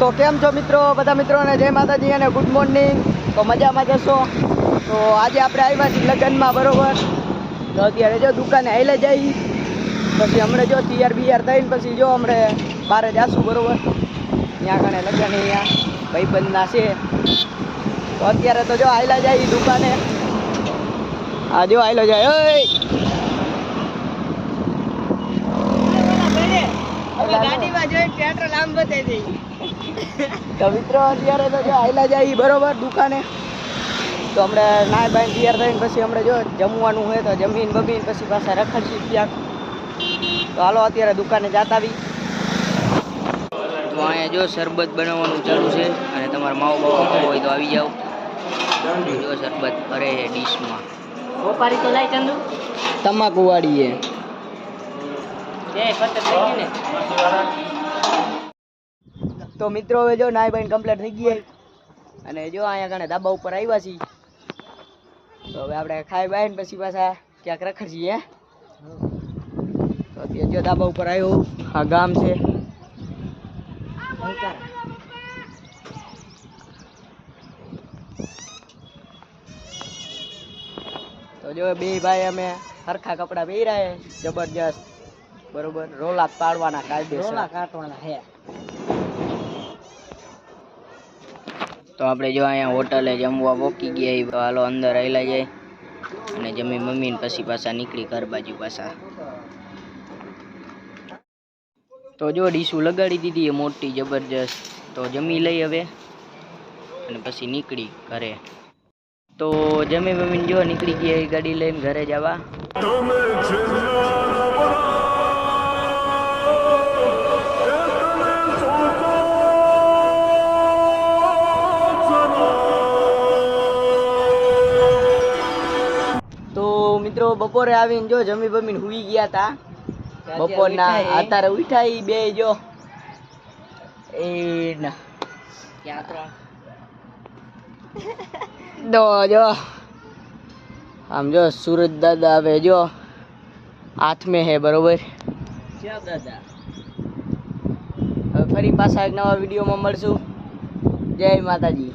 તો કેમ છો મિત્રો, બધા મિત્રોને જય માતાજી અને ગુડ મોર્નિંગ। તો મજામાં જશો। તો આજે આપણે આવ્યા છીએ લગ્નમાં, બરોબર। તો અત્યારે જો દુકાને હાલે જઈ, પછી હમણાં જો તૈયાર બિયાર થઈને પછી જો હમણાં બહાર જાશું, બરોબર। ત્યાં કણે લગ્ન અહીંયા ભાઈબંધના છે। તો અત્યારે તો જો હાલા જાય દુકાને। આ જો હાલો જાય, ઓય ગાડીમાં જોઈ પેટ્રોલ આમ બતાવી દઈ। તો મિત્રો અત્યારે તો જો હાલા જાય બરોબર દુકાને। તો હમણાં નાય બાઈને તૈયાર થઈને પછી હમણાં જો જમવાનું હોય તો જમીન બમીન પછી પાછા રખડશી ક્યાંક। તો હાલો અત્યારે દુકાને જાતા આવી। તો અહીંયા જો શરબત બનાવવાનું ચાલુ છે, અને તમારા માવો બાવો હોય તો આવી જાઓ। જો શરબત ભરે છે ડીશમાં। ઓપારી તો લાઈ ચંદુ તમાકુ વાળી છે। તો મિત્રો હવે જો નાય બાઈને કમ્પ્લીટ થઈ ગઈ, અને જો અહીંયા કણે ધાબા ઉપર આવ્યા છીએ। તો હવે આપણે ખાઈ બાઈને પછી પાછા ક્યાંક રખડશીએ। તો અત્યારે જો ધાબા ઉપર આવ્યો, આ ગામ છે। તો જો બે ભાઈ અમે સરખા કપડા પહેર્યા છે, જબરજસ્ત, બરોબર। રોલા પાડવાના કાયદેસર, રોલા કાટવાના હે। તો આપણે જો અહીંયા હોટલે જમવા પોકી ગયા, તો હાલો અંદર આવેલા જાય અને જમી મમ્મીને પછી પાછા નીકળી ઘર બાજુ પાછા। તો જો ડીશું લગાડી દીધી એ મોટી જબરજસ્ત। તો જમી લઈ હવે અને પછી નીકળી ઘરે। તો જમી મમ્મીને જો નીકળી ગયા ગાડી લઈને ઘરે જવા। તો મિત્રો બપોરે આવીને જો જમી બમીને હુઈ ગયા તા। બપોરના અત્યારે ઉઠાઈ બે જો એ ના જો આમ જો સુરજ દાદા આવે જો હાથ में है, બરોબર। દાદા હવે ફરી પાછા એક નવા વિડીયોમાં મળશું। જય માતાજી।